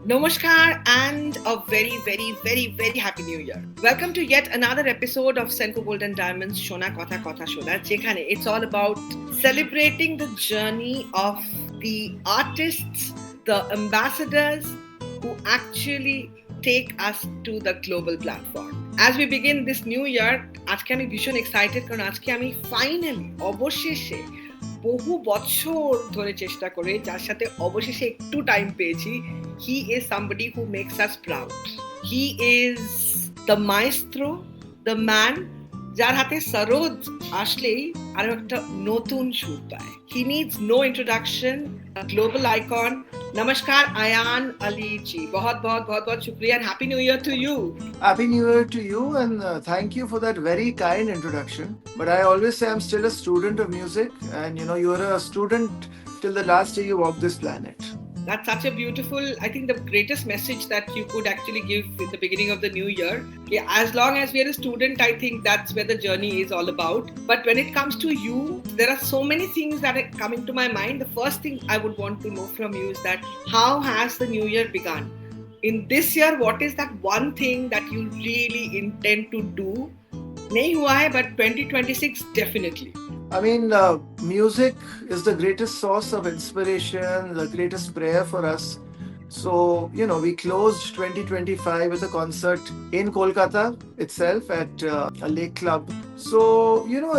Namaskar and a very, very, very, very happy new year. Welcome to yet another episode of Senco Golden Diamonds Shona Kotha Kotha Shoda. Jekhane it's all about celebrating the journey of the artists, the ambassadors who actually take us to the global platform. As we begin this new year, আজকে আমি ভীষণ excited কারণ আজকে আমি finally অবশেষে বহু বছর ধরে চেষ্টা করে যার সাথে অবশেষে একটু টাইম পেয়েছি. He is somebody who makes us proud. He is the maestro, the man যার হাতে সরোদ আসলেই আরো একটা নতুন সুর পায়. He needs no introduction, a global icon. Namaskar Ayaan Ali ji. बहुत बहुत बहुत बहुत शुक्रिया and happy new year to you. Happy New Year to you, and thank you for that very kind introduction. But I always say I'm still a student of music, and you're a student till the last day you walk this planet. That's such a beautiful, I think the greatest message that you could actually give at the beginning of the new year. As long as we are a student, I think that's where the journey is all about. But when it comes to you, there are so many things that are coming to my mind. The first thing I would want to know from you is that how has the new year begun? In this year, what is that one thing that you really intend to do? Nahi hua hai, but 2026 definitely. I mean, music is the greatest source of inspiration, the greatest prayer for us. So, we closed 2025 with a concert in Kolkata itself at a lake club. So,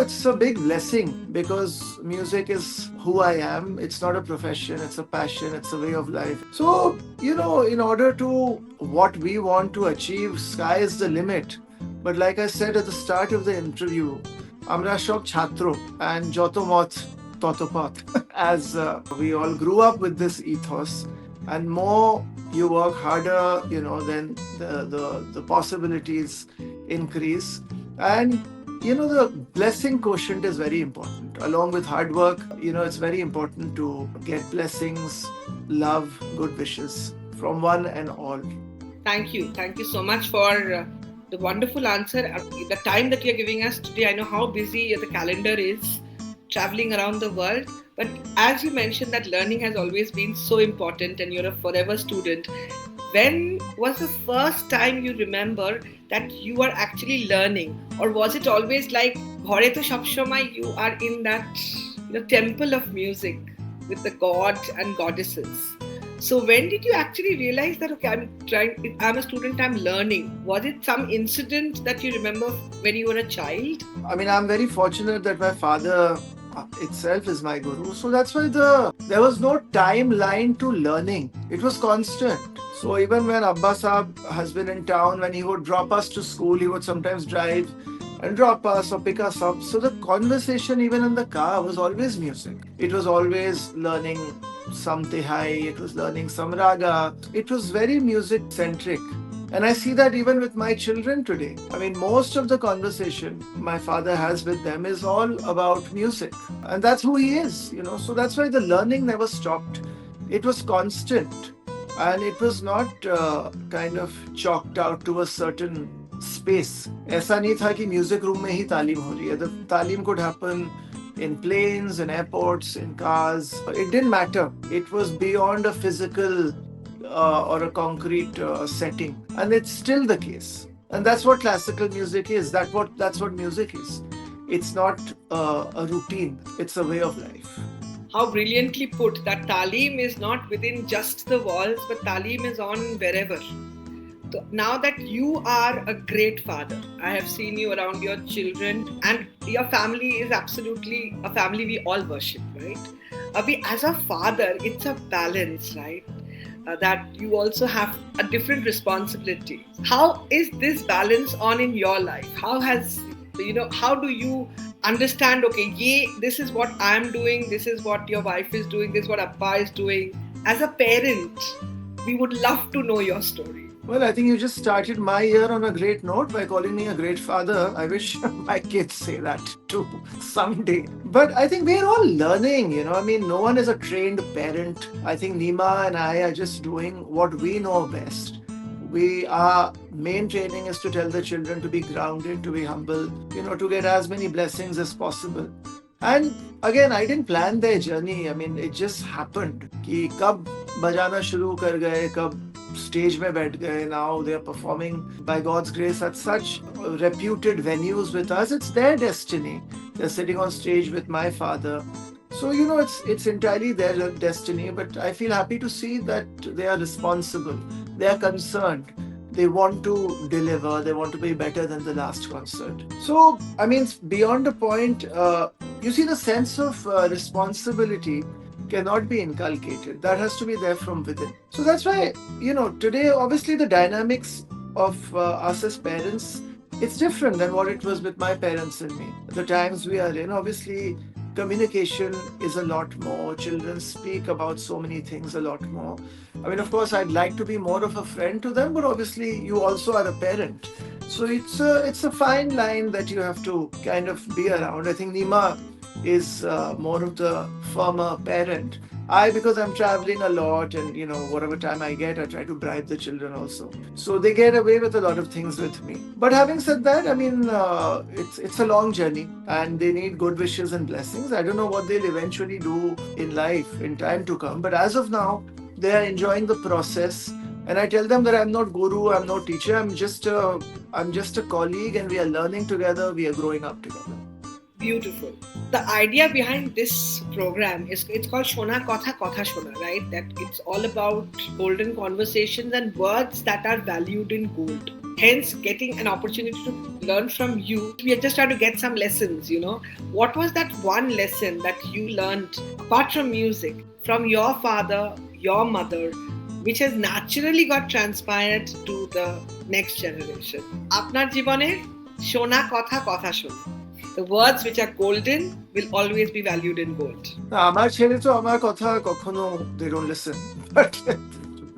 it's a big blessing because music is who I am. It's not a profession, it's a passion, it's a way of life. So, in order to what we want to achieve, sky is the limit. But like I said at the start of the interview, আমরা সব ছাত্র and যত মত তত পথ. As we all grew up with this ethos, and more you work harder, then the possibilities increase. And the blessing quotient is very important. Along with hard work, it's very important to get blessings, love, good wishes from one and all. Thank you so much for the wonderful answer. The time that you're giving us today, I know how busy the calendar is, traveling around the world. But as you mentioned that learning has always been so important and you're a forever student, when was the first time you remember that you are actually learning? Or was it always like, ghore to shab shomoy you are in that temple of music with the god and goddesses? So when did you actually realize that, okay, I'm a student, I'm learning? Was it some incident that you remember when you were a child? I mean, I'm very fortunate that my father itself is my guru. So that's why there was no timeline to learning. It was constant. So even when Abba Saab has been in town, when he would drop us to school, he would sometimes drive and drop us or pick us up. So the conversation even in the car was always music. It was always learning some Tihai, it was learning some raga. It was very music centric. And I see that even with my children today. I mean, most of the conversation my father has with them is all about music. And that's who he is, So that's why the learning never stopped. It was constant. And it was not kind of chalked out to a certain space. ऐसा नहीं था कि music room में ही तालीम हो रही है. The तालीम could happen in planes, in airports, in cars. It didn't matter. It was beyond a physical or a concrete setting. And it's still the case. And that's what classical music is. That's what music is. It's not a routine. It's a way of life. How brilliantly put, that talim is not within just the walls, but talim is on wherever. So now that you are a great father, I have seen you around your children and your family is absolutely a family we all worship, right? Abhi, as a father, it's a balance, right? That you also have a different responsibility. How is this balance on in your life? How do you understand, okay, this is what I'm doing, this is what your wife is doing, this is what Appa is doing. As a parent, we would love to know your story. Well, I think you just started my year on a great note by calling me a great father. I wish my kids say that too someday. But I think we're all learning, I mean, no one is a trained parent. I think Nima and I are just doing what we know best. Our main training is to tell the children to be grounded, to be humble, to get as many blessings as possible. And again, I didn't plan their journey. I mean, it just happened. कि कब बजाना शुरू कर गए, कब stage mein baith gaye. Now they are performing by God's grace at such reputed venues with us. It's their destiny. They're sitting on stage with my father. So it's entirely their destiny. But I feel happy to see that they are responsible. They are concerned. They want to deliver. They want to be better than the last concert. So I mean, beyond the point, you see, the sense of responsibility cannot be inculcated. That has to be there from within. So that's why, today, obviously, the dynamics of us as parents, it's different than what it was with my parents and me. The times we are in, obviously, communication is a lot more. Children speak about so many things a lot more. I mean, of course, I'd like to be more of a friend to them, but obviously, you also are a parent. So it's a fine line that you have to kind of be around. I think Nima is more of the firmer parent. Because I'm traveling a lot and, whatever time I get, I try to bribe the children also. So they get away with a lot of things with me. But having said that, I mean, it's a long journey and they need good wishes and blessings. I don't know what they'll eventually do in life, in time to come. But as of now, they are enjoying the process. And I tell them that I'm not guru, I'm no teacher, I'm just a colleague and we are learning together, we are growing up together. Beautiful. The idea behind this program is it's called Shona Kotha Kotha Shona, right? That it's all about golden conversations and words that are valued in gold. Hence, getting an opportunity to learn from you. We are just trying to get some lessons, What was that one lesson that you learned, apart from music, from your father, your mother, which has naturally got transpired to the next generation? Apnar জীবনের Shona Kotha Kotha Shona. The words which are golden will always be valued in gold. আমার ছেলে তো আমার কথা কখনো they don't listen. But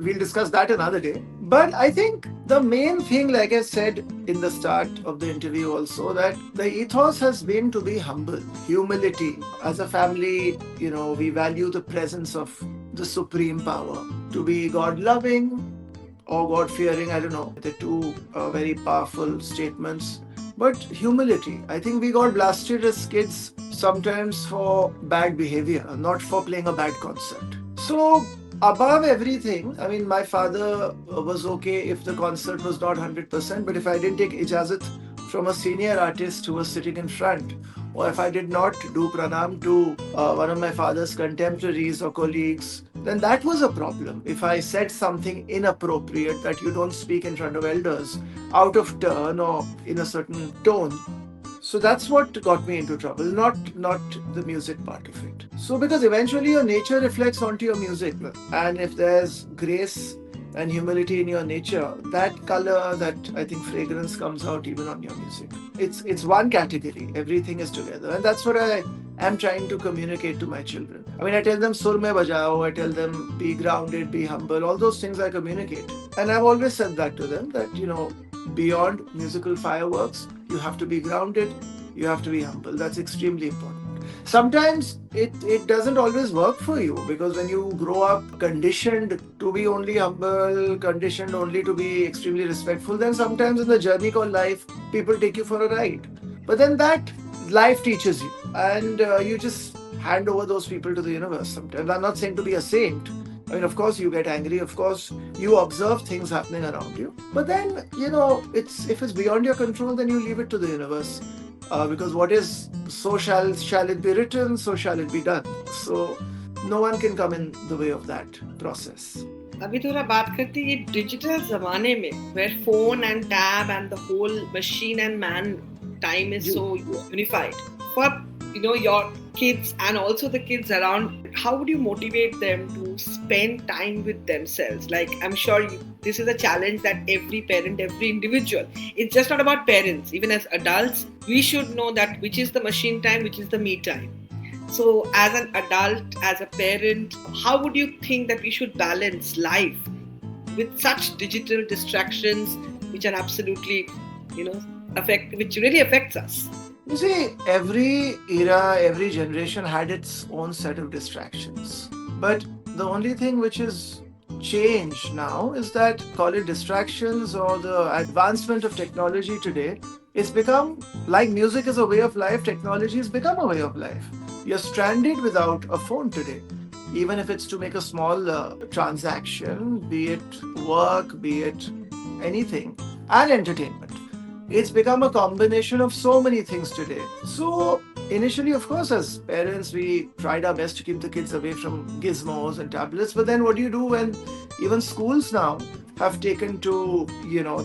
we'll discuss that another day. But I think the main thing, like I said in the start of the interview also, that the ethos has been to be humble, humility. As a family, we value the presence of the supreme power. To be God-loving or God-fearing, I don't know. They're two very powerful statements. But humility. I think we got blasted as kids sometimes for bad behavior, not for playing a bad concert. So, above everything, I mean, my father was okay if the concert was not 100%, but if I didn't take ijazat from a senior artist who was sitting in front, or if I did not do pranam to one of my father's contemporaries or colleagues, then that was a problem. If I said something inappropriate, that you don't speak in front of elders, out of turn or in a certain tone. So that's what got me into trouble, not the music part of it. So because eventually your nature reflects onto your music, and if there's grace and humility in your nature, that color, that I think fragrance comes out even on your music. It's one category. Everything is together, and that's what I am trying to communicate to my children. I mean, I tell them sur mein bajao, I tell them be grounded, be humble. All those things I communicate, and I've always said that to them, that beyond musical fireworks, you have to be grounded, you have to be humble. That's extremely important. Sometimes it doesn't always work for you, because when you grow up conditioned to be only humble, conditioned only to be extremely respectful, then sometimes in the journey called life, people take you for a ride. But then that life teaches you, and you just hand over those people to the universe sometimes. I'm not saying to be a saint. I mean, of course, you get angry. Of course, you observe things happening around you. But then, if it's beyond your control, then you leave it to the universe. Because what is, so shall it be written, so shall it be done. So no one can come in the way of that process. अभी थोड़ा बात करते हैं ये digital जमाने में, where phone and tab and the whole machine and man time is so unified. For your kids and also the kids around, how would you motivate them to spend time with themselves? Like, I'm sure this is a challenge that every parent, every individual, it's just not about parents. Even as adults, we should know that which is the machine time, which is the me time. So as an adult, as a parent, how would you think that we should balance life with such digital distractions which are absolutely, which really affects us? You see, every era, every generation had its own set of distractions. But the only thing which is changed now is that, call it distractions or the advancement of technology today, it's become like music is a way of life, technology has become a way of life. You're stranded without a phone today. even if it's to make a small transaction, be it work, be it anything, and entertainment. It's become a combination of so many things today. So, initially, of course, as parents, we tried our best to keep the kids away from gizmos and tablets. But then, what do you do when even schools now have taken to,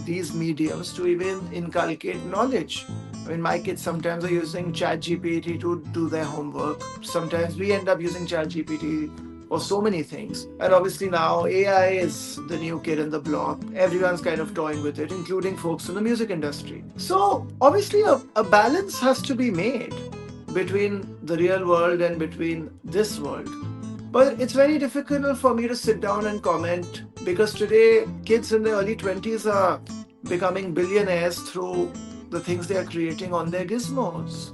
these mediums to even inculcate knowledge? I mean, my kids sometimes are using ChatGPT to do their homework. Sometimes we end up using ChatGPT for so many things. And obviously now AI is the new kid in the block. Everyone's kind of toying with it, including folks in the music industry. So obviously a balance has to be made between the real world and between this world. But it's very difficult for me to sit down and comment because today kids in their early 20s are becoming billionaires through the things they are creating on their gizmos,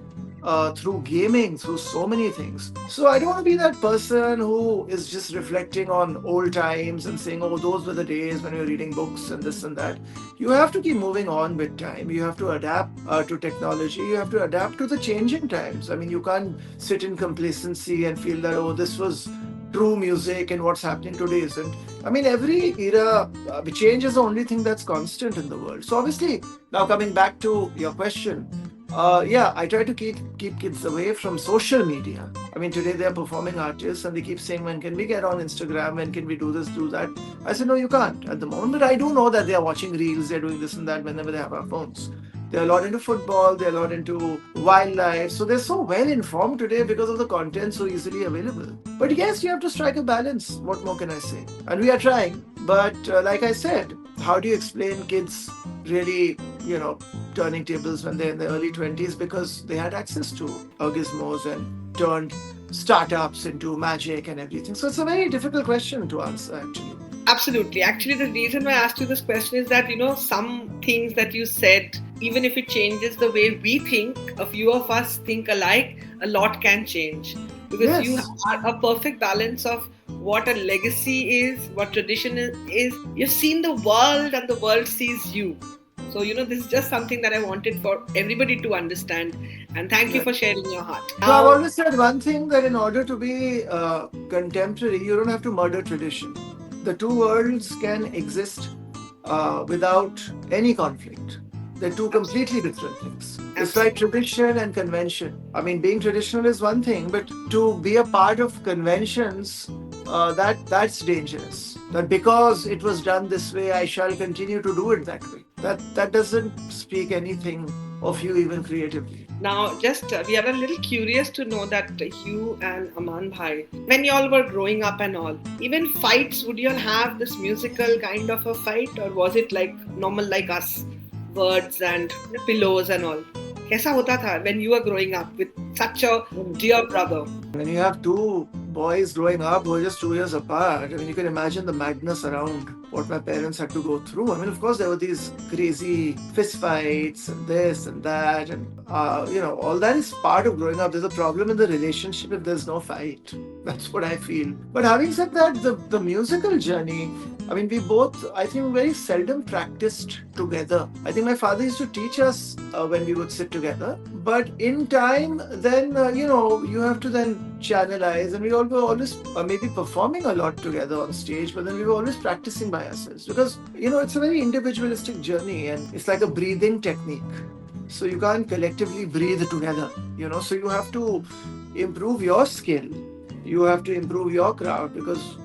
through gaming, through so many things. So I don't want to be that person who is just reflecting on old times and saying, oh, those were the days when we were reading books and this and that. You have to keep moving on with time. You have to adapt to technology. You have to adapt to the changing times. I mean, you can't sit in complacency and feel that, oh, this was true music and what's happening today isn't. I mean, every era, change is the only thing that's constant in the world. So obviously, now coming back to your question, I try to keep kids away from social media. I mean, today they're performing artists and they keep saying, when can we get on Instagram? When can we do this, do that? I said, no, you can't at the moment. But I do know that they're watching reels, they're doing this and that whenever they have our phones. They're a lot into football, they're a lot into wildlife. So they're so well informed today because of the content so easily available. But yes, you have to strike a balance. What more can I say? And we are trying. But like I said, how do you explain kids really, turning tables when they're in their early 20s because they had access to gizmos and turned startups into magic and everything? So it's a very difficult question to answer, actually. Absolutely. Actually, the reason why I asked you this question is that, some things that you said, even if it changes the way we think, a few of us think alike, a lot can change. Because you are a perfect balance of what a legacy is, what tradition is. You've seen the world and the world sees you. So, this is just something that I wanted for everybody to understand. And thank you for sharing your heart. So I've always said one thing, that in order to be contemporary, you don't have to murder tradition. The two worlds can exist without any conflict. They're two completely different things. It's like tradition and convention. I mean, being traditional is one thing, but to be a part of conventions, that's dangerous. That because it was done this way, I shall continue to do it that way. That doesn't speak anything of you even creatively. Now, we are a little curious to know that you and Aman Bhai, when you all were growing up and all, even fights, would you all have this musical kind of a fight, or was it like normal like us, words and pillows and all? Kaisa hota tha when you were growing up with such a dear brother? When you have two boys growing up who are just 2 years apart, I mean, you can imagine the madness around what my parents had to go through. I mean, of course, there were these crazy fist fights and this and that. And, all that is part of growing up. There's a problem in the relationship if there's no fight. That's what I feel. But having said that, the musical journey, I mean, we both, I think, very seldom practiced together. I think my father used to teach us when we would sit together. But in time, then, you have to then channelize. And we all were always maybe performing a lot together on stage, but then we were always practicing by ourselves. Because, it's a very individualistic journey and it's like a breathing technique. So you can't collectively breathe together, So you have to improve your skill. You have to improve your craft because,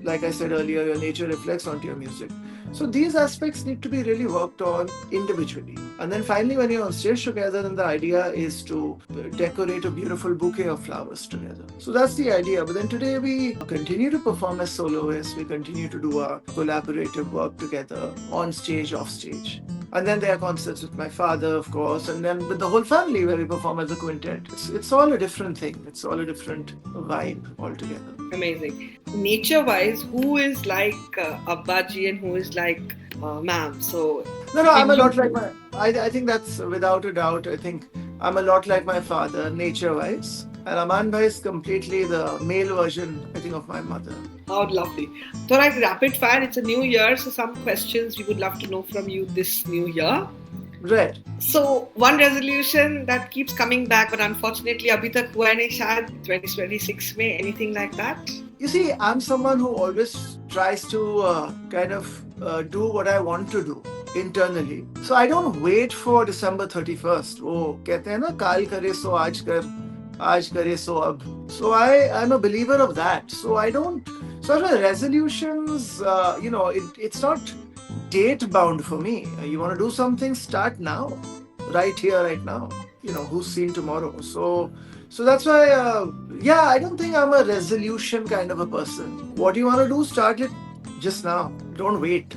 like I said earlier, your nature reflects onto your music. So these aspects need to be really worked on individually. And then finally, when you're on stage together, then the idea is to decorate a beautiful bouquet of flowers together. So that's the idea. But then today we continue to perform as soloists. We continue to do our collaborative work together on stage, off stage. And then there are concerts with my father, of course, and then with the whole family where we perform as a quintet. It's all a different thing. It's all a different vibe altogether. Amazing. Nature-wise, who is like Abbaji and who is like ma'am? So no, I'm a lot like my. I think that's without a doubt. I think I'm a lot like my father, nature-wise. And Aman Bhai is completely the male version, I think, of my mother. Oh, lovely. So like rapid fire, it's a new year, so some questions we would love to know from you this new year. Right. So one resolution that keeps coming back, but unfortunately abhi tak hua nahi shayad 2026 mein, anything like that? You see, I'm someone who always tries to kind of do what I want to do internally. So I don't wait for December 31st. Oh, कहते हैं ना काल करे सो आज करे so ab. So I'm a believer of that. So I don't. So the resolutions, it's not date bound for me. You want to do something, start now, right here, right now. Who's seen tomorrow? So that's why, yeah, I don't think I'm a resolution kind of a person. What you want to do, start it just now. Don't wait.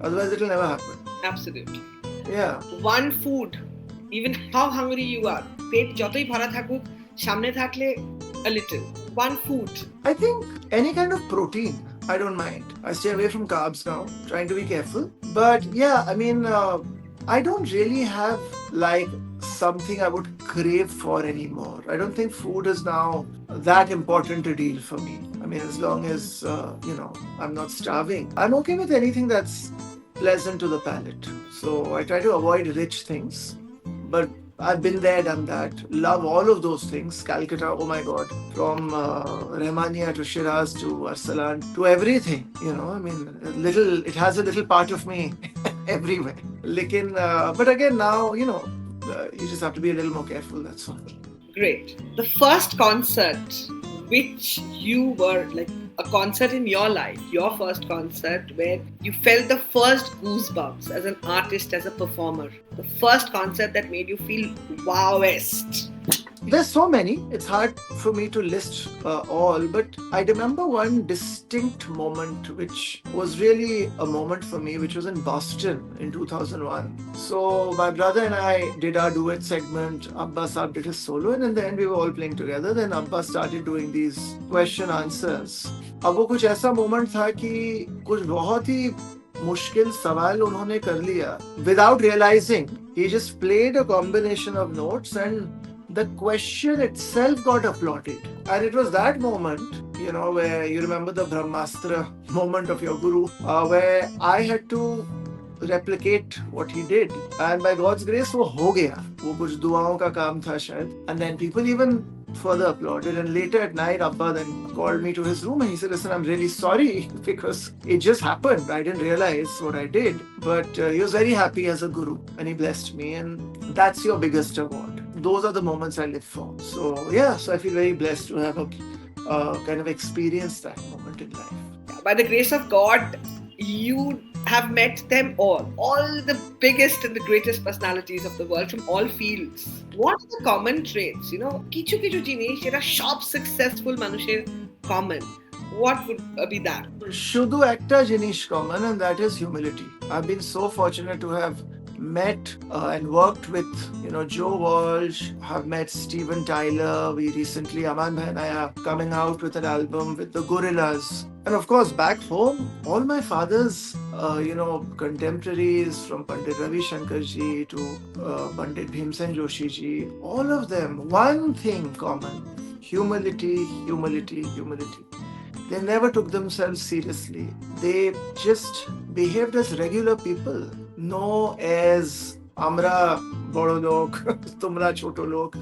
Otherwise, it'll never happen. Absolutely. Yeah. One food, even how hungry you are, পেট যতই ভরা থাকুক, সামনে থাকলে a little. One food. I think any kind of protein, I don't mind. I stay away from carbs now, trying to be careful. But yeah, I mean, I don't really have like something I would crave for anymore. I don't think food is now that important a deal for me. I mean, as long as, I'm not starving, I'm okay with anything that's pleasant to the palate. So I try to avoid rich things. But I've been there, done that. Love all of those things. Calcutta, oh my God. From Rahmania to Shiraz to Arsalan to everything. I mean, it has a little part of me everywhere. But again, now, you just have to be a little more careful, that's all. Great. The first concert which you were like a concert in your life, your first concert where you felt the first goosebumps as an artist, as a performer, the first concert that made you feel wowest. There's so many. It's hard for me to list all, but I remember one distinct moment which was really a moment for me, which was in Boston in 2001. So my brother and I did our duet segment. Abba Saab did his solo, and in the end we were all playing together. Then Abba started doing these question answers. अब वो कुछ ऐसा moment था कि कुछ बहुत ही मुश्किल सवाल उन्होंने कर लिया without realizing. He just played a combination of notes and the question itself got applauded. And it was that moment, where you remember the Brahmastra moment of your guru, where I had to replicate what he did. And by God's grace, वो हो गया. वो कुछ दुआओं का काम था शायद. And then people even further applauded. And later at night, Abba then called me to his room and he said, listen, I'm really sorry because it just happened. I didn't realize what I did. But he was very happy as a guru and he blessed me. And that's your biggest award. Those are the moments I live for. So yeah, so I feel very blessed to have kind of experienced that moment in life. By the grace of God, you have met them all the biggest and the greatest personalities of the world from all fields. What are the common traits? কিছু কিছু জিনিস যেটা সব successful মানুষের common. What would be that? শুধু একটা জিনিস common, and that is humility. I've been so fortunate to have met and worked with Joe Walsh, have met Steven Tyler. We recently, Aman Bhai and I are coming out with an album with the Gorillas. And of course, back home, all my father's contemporaries, from Pandit Ravi Shankar ji to Pandit Bhimsen Joshi ji, all of them, one thing common: humility, humility, humility. They never took themselves seriously. They just behaved as regular people. No as Amra Boro Lok, Tumra Choto Lok,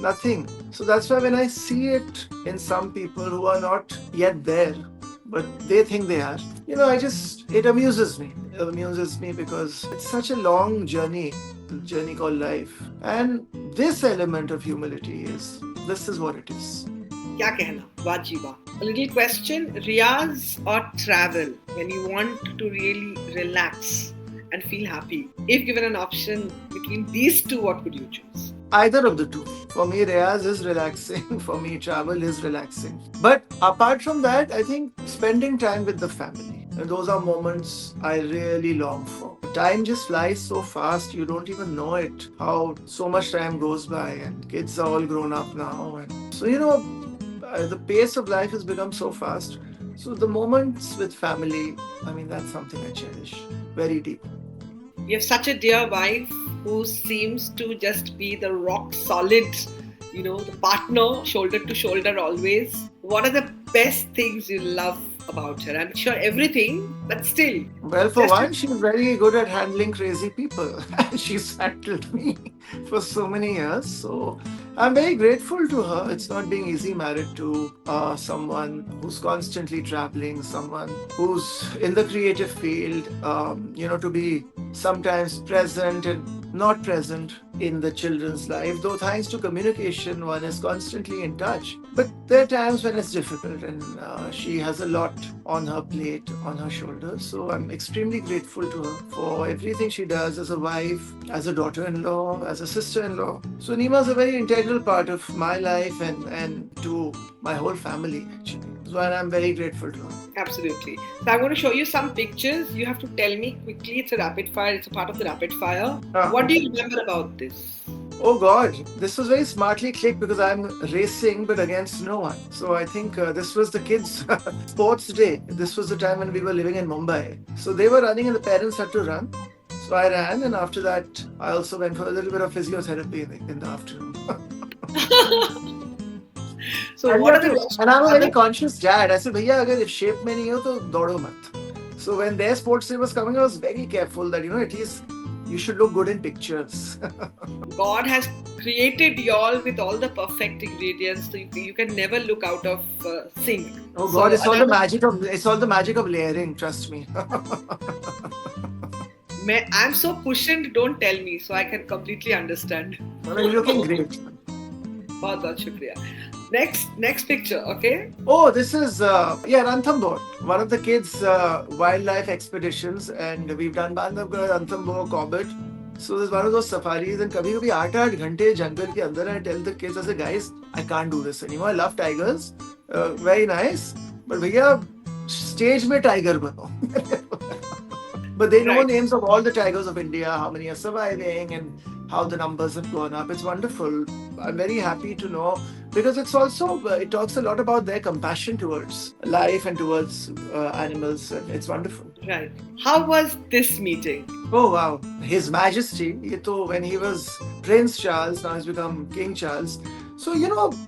nothing. So that's why when I see it in some people who are not yet there, but they think they are, it amuses me. It amuses me because it's such a long journey called life. And this element of humility this is what it is. क्या कहना? वाह जी वाह. A little question: Riyaz or travel when you want to really relax and feel happy? If given an option between these two, what would you choose? Either of the two. For me, Riyaz is relaxing. For me, travel is relaxing. But apart from that, I think spending time with the family. And those are moments I really long for. Time just flies so fast, you don't even know it. How so much time goes by, and kids are all grown up now. And so, the pace of life has become so fast. So the moments with family, I mean, that's something I cherish very deep. You have such a dear wife who seems to just be the rock solid, the partner, shoulder to shoulder always. What are the best things you love about her? I'm sure everything, but still. Well, for Just one, she's very good at handling crazy people. And she's handled me for so many years. So I'm very grateful to her. It's not being easy married to someone who's constantly traveling, someone who's in the creative field, to be sometimes present and not present in the children's life. Though thanks to communication, one is constantly in touch. But there are times when it's difficult, and she has a lot on her plate, on her shoulders. So I'm extremely grateful to her for everything she does as a wife, as a daughter-in-law, as a sister-in-law. So Nima is a very integral part of my life and to my whole family actually. So and I'm very grateful to her. Absolutely. So I'm going to show you some pictures. You have to tell me quickly. It's a rapid fire. It's a part of the rapid fire. What do you remember about this? Oh God, this was very smartly clicked because I'm racing but against no one. So I think this was the kids' sports day. This was the time when we were living in Mumbai. So they were running and the parents had to run. So I ran, and after that, I also went for a little bit of physiotherapy in the afternoon. So and, what are the and I'm a very conscious dad. I said, Bhaiya, agar if shape mein nahi ho, to daudo mat. So when their sports day was coming, I was very careful that, at least you should look good in pictures. God has created y'all with all the perfect ingredients, so you can never look out of sync. Oh God, it's all the magic of layering. Trust me. I'm so cushioned. Don't tell me, so I can completely understand. You're looking great. बहुत shukriya. Next picture, okay? Oh, this is Ranthambore, one of the kids' wildlife expeditions, and we've done Bandhavgarh, Ranthambore, Corbett. So there's one of those safaris, and kabhi 8 घंटे जंगल के अंदर, I tell the kids, I say, guys, I can't do this anymore. I love tigers, very nice, but भैया stage में tiger बनो. But they know names of all the tigers of India, how many are surviving, and how the numbers have gone up. It's wonderful. I'm very happy to know, because it's also, it talks a lot about their compassion towards life and towards animals. It's wonderful. Right. How was this meeting? Oh wow. His Majesty, when he was Prince Charles, now he's become King Charles. So,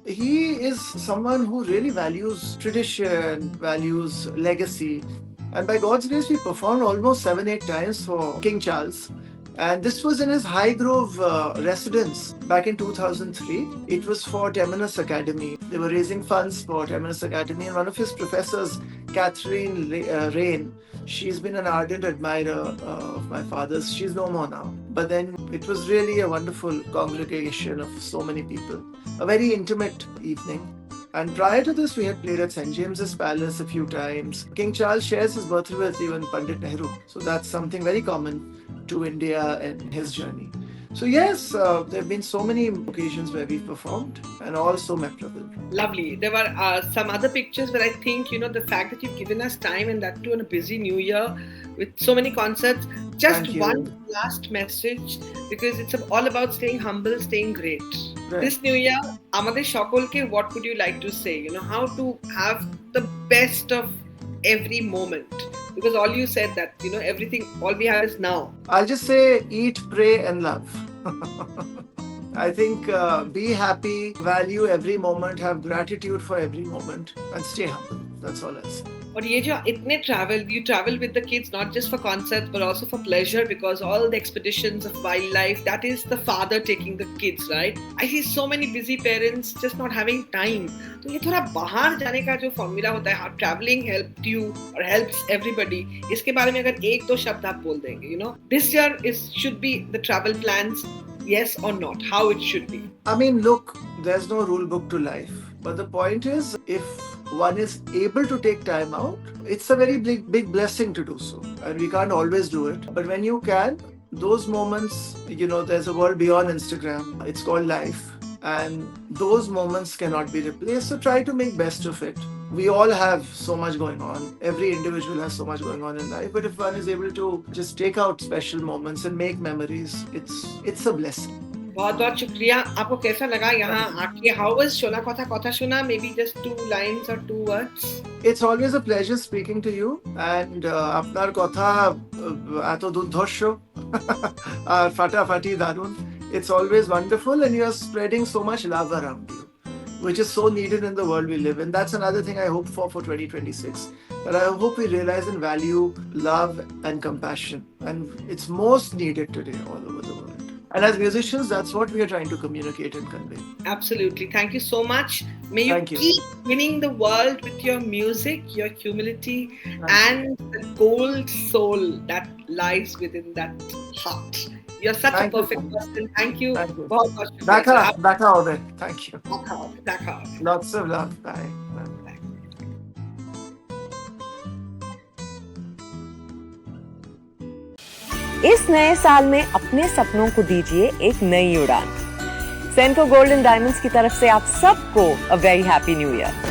he is someone who really values tradition, values legacy. And by God's grace, we performed almost 7-8 times for King Charles. And this was in his Highgrove residence back in 2003. It was for Temenos Academy. They were raising funds for Temenos Academy, and one of his professors, Catherine Rain, she's been an ardent admirer of my father's. She's no more now. But then it was really a wonderful congregation of so many people. A very intimate evening. And prior to this, we had played at St. James's Palace a few times. King Charles shares his birthday with even Pandit Nehru. So that's something very common to India and his journey. So yes, there have been so many occasions where we've performed, and all so memorable. Lovely. There were some other pictures where I think, the fact that you've given us time, and that too on a busy new year with so many concerts. Just one last message, because it's all about staying humble, staying great. Right. This new year, Amade Shokolke, what would you like to say? How to have the best of every moment. Because all you said that, everything, all we have is now. I'll just say eat, pray and love. I think be happy, value every moment, have gratitude for every moment, and stay humble. That's all I'll say. But you travel with the kids not just for concerts but also for pleasure, because all the expeditions of wildlife, that is the father taking the kids, right? I see so many busy parents just not having time. So ये थोड़ा बाहर जाने का जो formula होता है, how traveling helped you or helps everybody, इसके बारे में अगर 1-2 शब्द आप बोल देंगे, this year should be the travel plans, yes or not, how it should be. I mean, look, there's no rule book to life. But the point is, if one is able to take time out, it's a very big blessing to do so. And we can't always do it. But when you can, those moments, there's a world beyond Instagram. It's called life. And those moments cannot be replaced. So try to make best of it. We all have so much going on. Every individual has so much going on in life. But if one is able to just take out special moments and make memories, it's a blessing. बहुत शुक्रिया. आपको कैसा लगा यहाँ आके? How was Shona कथा Shona? Maybe just 2 lines or 2 words. It's always a pleasure speaking to you, and আপনার কথা এত দুর্ধর্ষ আর ফাটাফাটি দারুণ. It's always wonderful, and you're spreading so much love around you, which is so needed in the world we live in. That's another thing I hope for 2026. That I hope we realize and value love and compassion. And it's most needed today all over the world. And as musicians, that's what we are trying to communicate and convey. Absolutely. Thank you so much. May you Thank you. keep winning the world with your music, your humility, Thank and the gold soul that lies within that heart. You're such Thank a you perfect so much. person. Thank you. Thank you. बहुत-बहुत शुक्रिया, sir. Baka, Baka Ode. Thank you. Baka. Lots of love. Bye. Bye. इस नए साल में अपने सपनों को दीजिए एक नई उड़ान। सेंको गोल्ड एंड डायमंड्स की तरफ से आप सबको a very happy new year.